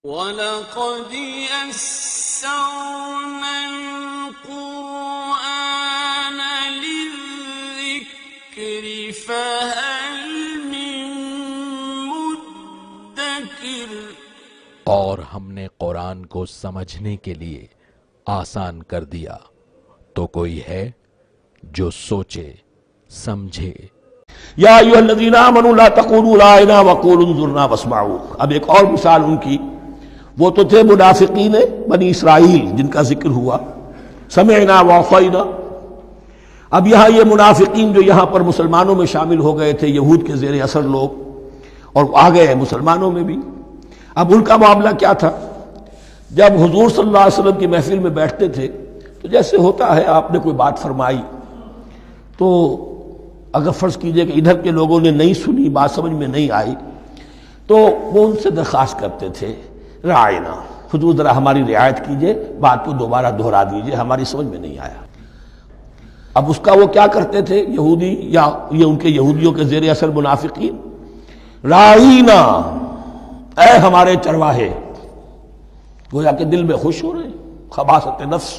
وَلَقَدْ يَسَّرْنَا الْقُرْآنَ لِلذِّكْرِ فَهَلْ مِن مُّدَّكِرٍ۔ اور ہم نے قرآن کو سمجھنے کے لیے آسان کر دیا، تو کوئی ہے جو سوچے سمجھے۔ یا ایھا الذین آمنوا لا تقولوا رائنا وقولوا انظرنا واسمعوا۔ اب ایک اور مثال ان کی، وہ تو تھے منافقین بنی اسرائیل جن کا ذکر ہوا، سمعنا وعصینا۔ اب یہاں یہ منافقین جو یہاں پر مسلمانوں میں شامل ہو گئے تھے، یہود کے زیر اثر لوگ، اور آ گئے ہیں مسلمانوں میں بھی۔ اب ان کا معاملہ کیا تھا؟ جب حضور صلی اللہ علیہ وسلم کی محفل میں بیٹھتے تھے تو جیسے ہوتا ہے، آپ نے کوئی بات فرمائی تو اگر فرض کیجئے کہ ادھر کے لوگوں نے نہیں سنی، بات سمجھ میں نہیں آئی، تو وہ ان سے درخواست کرتے تھے رعاینا، حضور ذرا ہماری رعایت کیجئے، بات کو دوبارہ دہرا دیجئے، ہماری سمجھ میں نہیں آیا۔ اب اس کا وہ کیا کرتے تھے یہودی، یا یہ ان کے یہودیوں کے زیر اثر منافقین، رعاینا، اے ہمارے چرواہے، گویا کہ دل میں خوش ہو رہے ہیں، خباثت نفس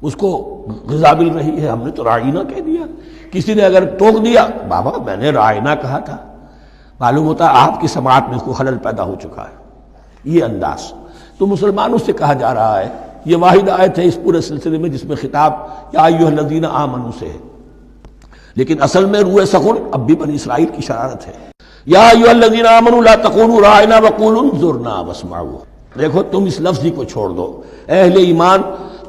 اس کو غذا مل رہی ہے، ہم نے تو رعاینا کہہ دیا۔ کسی نے اگر ٹوک دیا، بابا میں نے رعاینا کہا تھا، معلوم ہوتا ہے آپ کی سماعت میں کوئی خلل پیدا ہو چکا ہے، یہ انداز۔ تو مسلمانوں سے کہا جا رہا ہے، یہ واحد آیت ہے اس پورے سلسلے میں جس میں خطاب یا ایھا الذین آمنوا سے ہے، لیکن اصل میں روح سخن اب بھی بنی اسرائیل کی شرارت ہے۔ یا ایھا الذین آمنوا لا تقولوا رعاینا وقولوا انظرنا واسمعوا۔ دیکھو تم اس لفظ ہی کو چھوڑ دو، اے اہل ایمان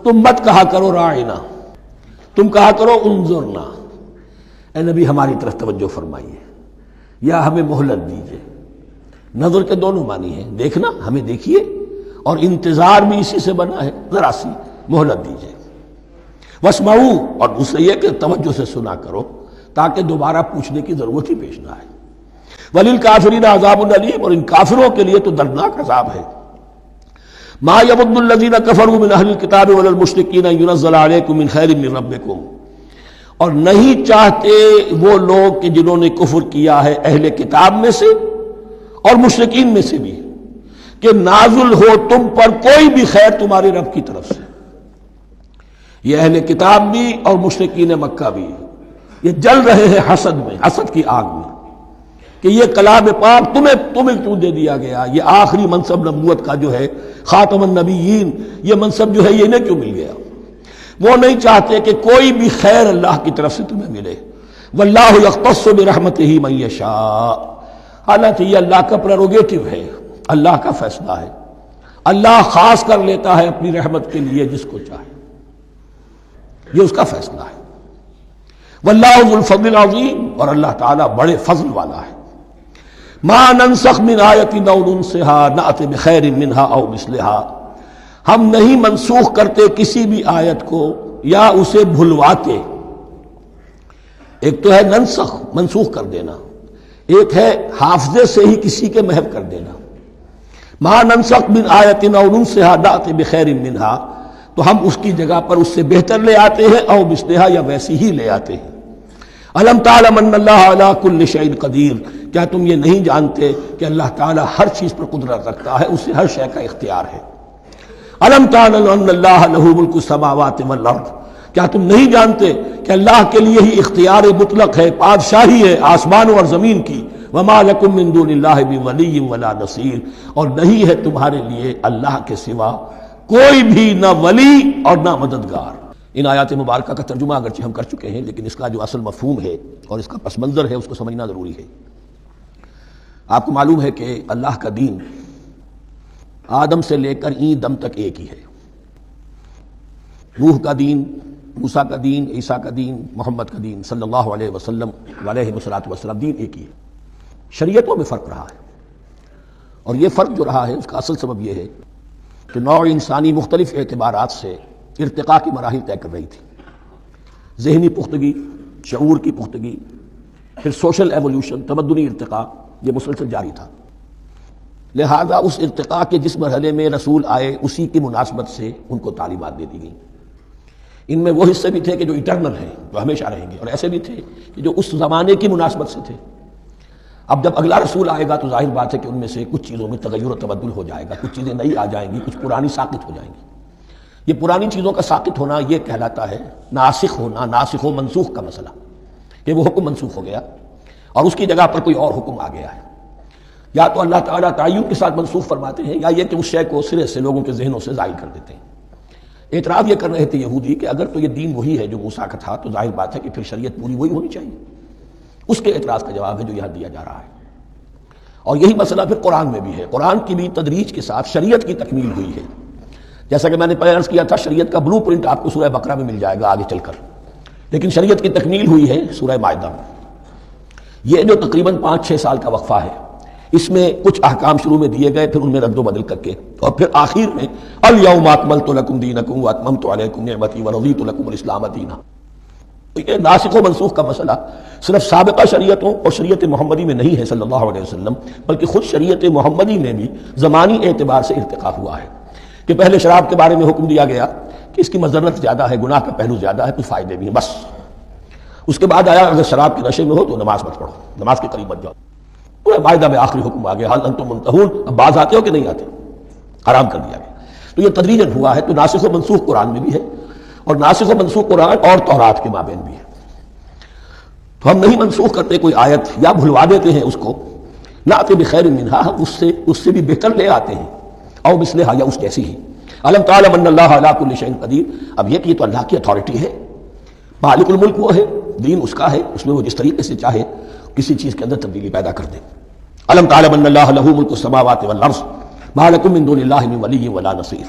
تم مت کہا کرو رعاینا، تم کہا کرو انظرنا، اے نبی ہماری طرف توجہ فرمائیے، یا ہمیں مہلت دیجیے۔ نظر کے دونوں معنی ہیں، دیکھنا، ہمیں دیکھیے، اور انتظار بھی اسی سے بنا ہے، ذرا سی مہلت دیجیے۔ واسمعوا، اور دوسرے یہ کہ توجہ سے سنا کرو تاکہ دوبارہ پوچھنے کی ضرورت ہی پیش نہ آئے۔ وللکافرین عذاب علیم، اور ان کافروں کے لیے تو دردناک عذاب ہے۔ ما یود الذین کفروا من اہل الکتاب ولا المشرکین ان ینزل علیکم من خیر من ربکم، اور نہیں چاہتے وہ لوگ کہ جنہوں نے کفر کیا ہے اہل کتاب میں سے اور مشرکین میں سے بھی، کہ نازل ہو تم پر کوئی بھی خیر تمہارے رب کی طرف سے۔ یہ اہل کتاب بھی اور مشرکین مکہ بھی یہ جل رہے ہیں حسد میں، حسد کی آگ میں، کہ یہ کلام پاک تمہیں کیوں دے دیا گیا، یہ آخری منصب نبوت کا جو ہے خاتم النبیین، یہ منصب جو ہے یہ انہیں کیوں مل گیا۔ وہ نہیں چاہتے کہ کوئی بھی خیر اللہ کی طرف سے تمہیں ملے۔ واللہ یختص برحمتہ من یشاء، حالانکہ یہ اللہ کا پریروگیٹو ہے، اللہ کا فیصلہ ہے، اللہ خاص کر لیتا ہے اپنی رحمت کے لیے جس کو چاہے، یہ اس کا فیصلہ ہے۔ واللہ ذو الفضل العظیم، اور اللہ تعالیٰ بڑے فضل والا ہے۔ ما ننسخ من آیۃ او ننسها نأت بخیر منها او مثلها، ہم نہیں منسوخ کرتے کسی بھی آیت کو یا اسے بھلواتے۔ ایک تو ہے ننسخ، منسوخ کر دینا، ایک ہے حافظے سے ہی کسی کے محو کر دینا۔ ما ننسخ من آیت او ننسها نأت بخیر منها، تو ہم اس کی جگہ پر اس سے بہتر لے آتے ہیں، او مثلها، یا ویسی ہی لے آتے ہیں۔ الم تعلم ان اللہ علی کل شیء قدیر، کیا تم یہ نہیں جانتے کہ اللہ تعالیٰ ہر چیز پر قدرت رکھتا ہے، اسے ہر شے کا اختیار ہے۔ الم تعلم ان اللہ لہ ملک السماوات والارض، کیا تم نہیں جانتے کہ اللہ کے لیے ہی اختیار مطلق ہے، بادشاہی ہے آسمانوں اور زمین کی۔ وما لکم من دون اللہ من ولی ولا نصیر، اور نہیں ہے تمہارے لیے اللہ کے سوا کوئی بھی نہ ولی اور نہ مددگار۔ ان آیات مبارکہ کا ترجمہ اگرچہ ہم کر چکے ہیں، لیکن اس کا جو اصل مفہوم ہے اور اس کا پس منظر ہے اس کو سمجھنا ضروری ہے۔ آپ کو معلوم ہے کہ اللہ کا دین آدم سے لے کر این دم تک ایک ہی ہے۔ نوح کا دین، موسیٰ کا دین، عیسیٰ کا دین، محمد کا دین صلی اللہ علیہ وسلم علیہ الصلوۃ دین ایک ہی ہے۔ شریعتوں میں فرق رہا ہے، اور یہ فرق جو رہا ہے اس کا اصل سبب یہ ہے کہ نوع انسانی مختلف اعتبارات سے ارتقاء کی مراحل طے کر رہی تھی۔ ذہنی پختگی، شعور کی پختگی، پھر سوشل ایولیوشن، تمدنی ارتقاء، یہ مسلسل جاری تھا۔ لہذا اس ارتقاء کے جس مرحلے میں رسول آئے اسی کی مناسبت سے ان کو تعلیمات دے دی گئیں۔ ان میں وہ حصے بھی تھے کہ جو ایٹرنل ہیں، جو ہمیشہ رہیں گے، اور ایسے بھی تھے کہ جو اس زمانے کی مناسبت سے تھے۔ اب جب اگلا رسول آئے گا تو ظاہر بات ہے کہ ان میں سے کچھ چیزوں میں تغیر و تبدل ہو جائے گا، کچھ چیزیں نئی آ جائیں گی، کچھ پرانی ساقط ہو جائیں گی۔ یہ پرانی چیزوں کا ساقط ہونا یہ کہلاتا ہے ناسخ ہونا، ناسخ و منسوخ کا مسئلہ، کہ وہ حکم منسوخ ہو گیا اور اس کی جگہ پر کوئی اور حکم آ گیا ہے۔ یا تو اللہ تعالیٰ تعین کے ساتھ منسوخ فرماتے ہیں، یا یہ کہ اس شے کو سرے سے لوگوں کے ذہنوں سے زائل کر دیتے ہیں۔ اعتراض یہ کر رہے تھے یہودی کہ اگر تو یہ دین وہی ہے جو موسیٰ کا تھا تو ظاہر بات ہے کہ پھر شریعت پوری وہی ہونی چاہیے۔ اس کے اعتراض کا جواب ہے جو یہاں دیا جا رہا ہے، اور یہی مسئلہ پھر قرآن میں بھی ہے۔ قرآن کی بھی تدریج کے ساتھ شریعت کی تکمیل ہوئی ہے، جیسا کہ میں نے پہلے عرض کیا تھا، شریعت کا بلو پرنٹ آپ کو سورہ بقرہ میں مل جائے گا آگے چل کر، لیکن شریعت کی تکمیل ہوئی ہے سورہ مائدہ میں۔ یہ جو تقریباً 5-6 سال کا وقفہ ہے، اس میں کچھ احکام شروع میں دیے گئے، پھر ان میں رد و بدل کر کے، اور پھر آخر میں الیوم اکملت لکم دینکم واتممت علیکم نعمتی ورضیت لکم الاسلام دینا۔ تو یہ ناسخ و منسوخ کا مسئلہ صرف سابقہ شریعتوں اور شریعت محمدی میں نہیں ہے صلی اللہ علیہ وسلم، بلکہ خود شریعت محمدی میں بھی زمانی اعتبار سے ارتقا ہوا ہے، کہ پہلے شراب کے بارے میں حکم دیا گیا کہ اس کی مضرت زیادہ ہے، گناہ کا پہلو زیادہ ہے، کچھ فائدے بھی ہیں بس۔ اس کے بعد آیا اگر شراب کے نشے میں ہو تو نماز مت پڑھو، نماز کے قریب مت جاؤ۔ پورے مائدہ میں آخری حکم آ گیا، حل انتم منتہون، اب باز آتے ہو کہ نہیں آتے، حرام کر دیا گیا۔ تو یہ تدریجاً ہوا ہے، تو ناسخ و منسوخ قرآن میں بھی ہے، اور ناسخ و منسوخ قرآن اور تورات کے مابین بھی ہے۔ تو ہم نہیں منسوخ کرتے کوئی آیت یا بھلوا دیتے ہیں اس کو، نأتی بخیر منہا، ہم اس سے بھی بہتر لے آتے ہیں، او مثلہا، یا اس جیسی ہی۔ الم تعلم ان اللہ علی کل شیء قدیر، اب یہ کہ یہ تو اللہ کی اتھارٹی ہے، مالک الملک وہ ہے، دین اس کا ہے، اس میں وہ جس طریقے سے چاہے کسی چیز کے اندر تبدیلی پیدا کر دے۔ الم تعلم ان اللہ لہ ملک السماوات والارض ما لکم من دون اللہ من ولی ولا نصیر۔